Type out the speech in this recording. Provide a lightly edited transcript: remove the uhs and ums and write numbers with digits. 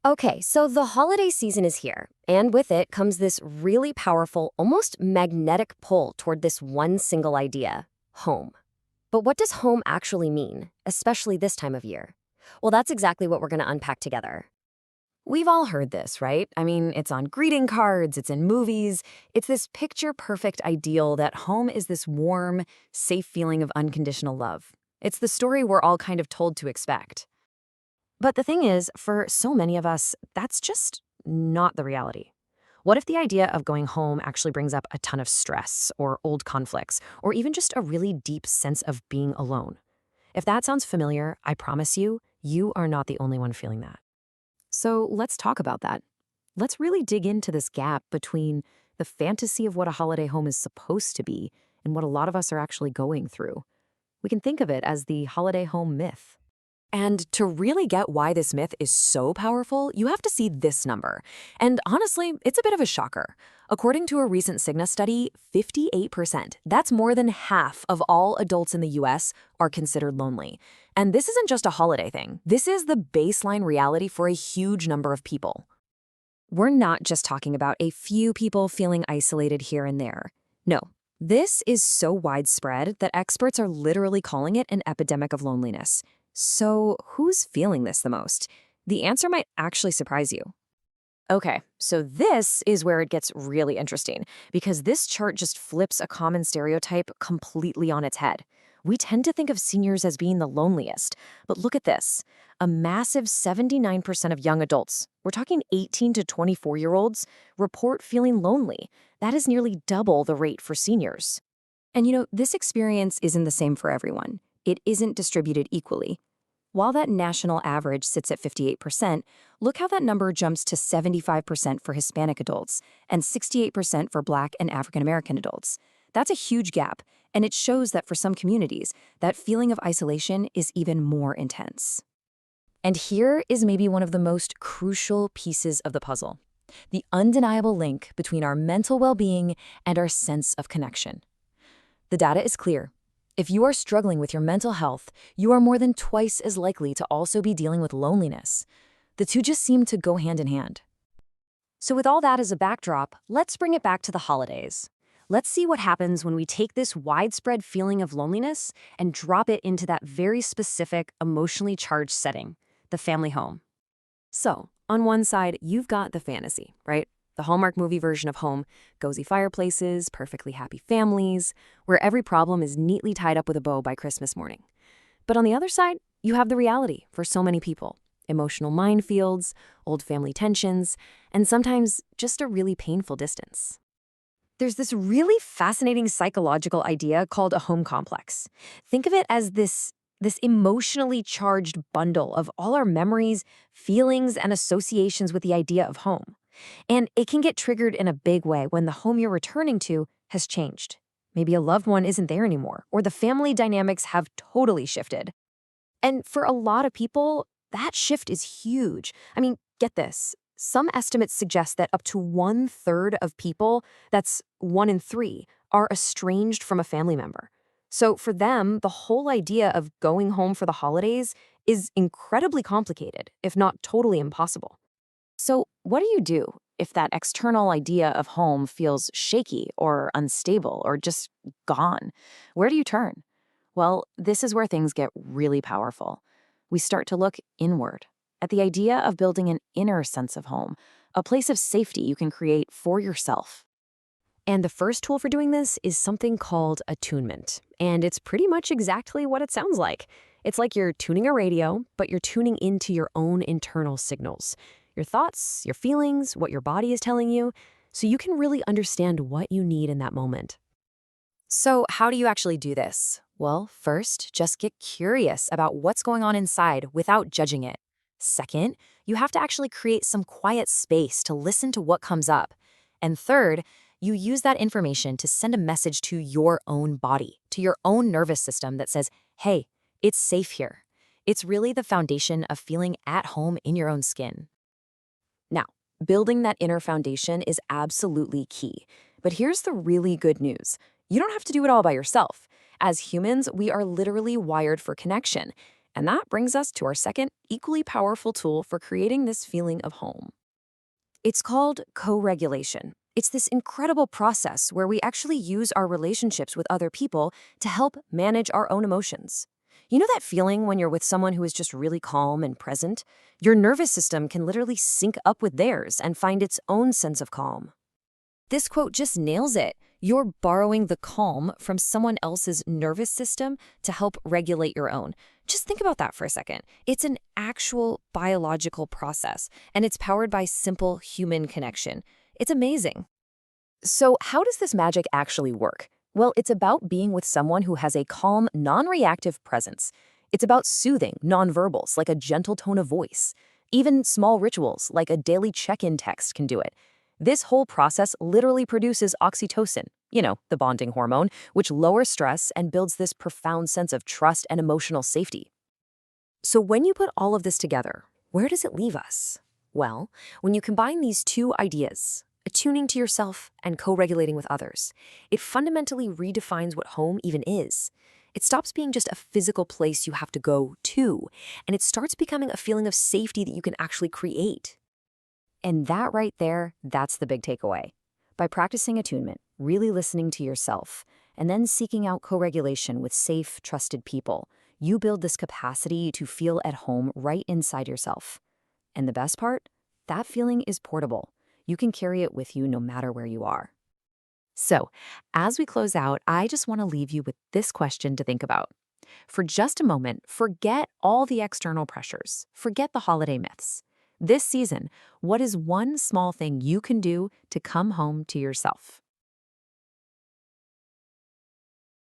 Okay, so the holiday season is here, and with it comes this really powerful, almost magnetic pull toward this one single idea: home. But what does home actually mean, especially this time of year? Well, that's exactly what we're going to unpack together. We've all heard this, right? I mean, it's on greeting cards, it's in movies. It's this picture-perfect ideal that home is this warm, safe feeling of unconditional love. It's the story we're all kind of told to expect. But the thing is, for so many of us, that's just not the reality. What if the idea of going home actually brings up a ton of stress or old conflicts, or even just a really deep sense of being alone? If that sounds familiar, I promise you, you are not the only one feeling that. So let's talk about that. Let's really dig into this gap between the fantasy of what a holiday home is supposed to be and what a lot of us are actually going through. We can think of it as the holiday home myth. And to really get why this myth is so powerful, you have to see this number. And honestly, it's a bit of a shocker. According to a recent Cigna study, 58%, that's more than half of all adults in the US, are considered lonely. And this isn't just a holiday thing. This is the baseline reality for a huge number of people. We're not just talking about a few people feeling isolated here and there. No, this is so widespread that experts are literally calling it an epidemic of loneliness. So, who's feeling this the most? The answer might actually surprise you. Okay, so this is where it gets really interesting, because this chart just flips a common stereotype completely on its head. We tend to think of seniors as being the loneliest, but look at this. A massive 79% of young adults, we're talking 18 to 24-year-olds, report feeling lonely. That is nearly double the rate for seniors. And this experience isn't the same for everyone. It isn't distributed equally. While that national average sits at 58%, look how that number jumps to 75% for Hispanic adults and 68% for Black and African American adults. That's a huge gap, and it shows that for some communities, that feeling of isolation is even more intense. And here is maybe one of the most crucial pieces of the puzzle: the undeniable link between our mental well-being and our sense of connection. The data is clear. If you are struggling with your mental health, you are more than twice as likely to also be dealing with loneliness. The two just seem to go hand in hand. So, with all that as a backdrop, let's bring it back to the holidays. Let's see what happens when we take this widespread feeling of loneliness and drop it into that very specific, emotionally charged setting: the family home. So, on one side, you've got the fantasy, right? The Hallmark movie version of home: cozy fireplaces, perfectly happy families, where every problem is neatly tied up with a bow by Christmas morning. But on the other side, you have the reality for so many people: emotional minefields, old family tensions, and sometimes just a really painful distance. There's this really fascinating psychological idea called a home complex. Think of it as this emotionally charged bundle of all our memories, feelings, and associations with the idea of home. And it can get triggered in a big way when the home you're returning to has changed. Maybe a loved one isn't there anymore, or the family dynamics have totally shifted. And for a lot of people, that shift is huge. I mean, get this. Some estimates suggest that up to 1/3 of people, that's 1 in 3, are estranged from a family member. So for them, the whole idea of going home for the holidays is incredibly complicated, if not totally impossible. So, what do you do if that external idea of home feels shaky or unstable or just gone? Where do you turn? Well, this is where things get really powerful. We start to look inward at the idea of building an inner sense of home, a place of safety you can create for yourself. And the first tool for doing this is something called attunement. And it's pretty much exactly what it sounds like. It's like you're tuning a radio, but you're tuning into your own internal signals: your thoughts, your feelings, what your body is telling you, so you can really understand what you need in that moment. So, how do you actually do this? Well, first, just get curious about what's going on inside without judging it. Second, you have to actually create some quiet space to listen to what comes up. And third, you use that information to send a message to your own body, to your own nervous system that says, hey, it's safe here. It's really the foundation of feeling at home in your own skin. Now, building that inner foundation is absolutely key. But here's the really good news: you don't have to do it all by yourself. As humans, we are literally wired for connection. And that brings us to our second, equally powerful tool for creating this feeling of home. It's called co-regulation. It's this incredible process where we actually use our relationships with other people to help manage our own emotions. You know that feeling when you're with someone who is just really calm and present? Your nervous system can literally sync up with theirs and find its own sense of calm. This quote just nails it. You're borrowing the calm from someone else's nervous system to help regulate your own. Just think about that for a second. It's an actual biological process, and it's powered by simple human connection. It's amazing. So, how does this magic actually work? Well, it's about being with someone who has a calm, non-reactive presence. It's about soothing nonverbals like a gentle tone of voice. Even small rituals like a daily check-in text can do it. This whole process literally produces oxytocin, the bonding hormone, which lowers stress and builds this profound sense of trust and emotional safety. So when you put all of this together, where does it leave us? Well, when you combine these two ideas, attuning to yourself and co-regulating with others, it fundamentally redefines what home even is. It stops being just a physical place you have to go to, and it starts becoming a feeling of safety that you can actually create. And that right there, that's the big takeaway. By practicing attunement, really listening to yourself, and then seeking out co-regulation with safe, trusted people, you build this capacity to feel at home right inside yourself. And the best part? That feeling is portable. You can carry it with you no matter where you are. So, as we close out, I just want to leave you with this question to think about. For just a moment, forget all the external pressures. Forget the holiday myths. This season, what is one small thing you can do to come home to yourself?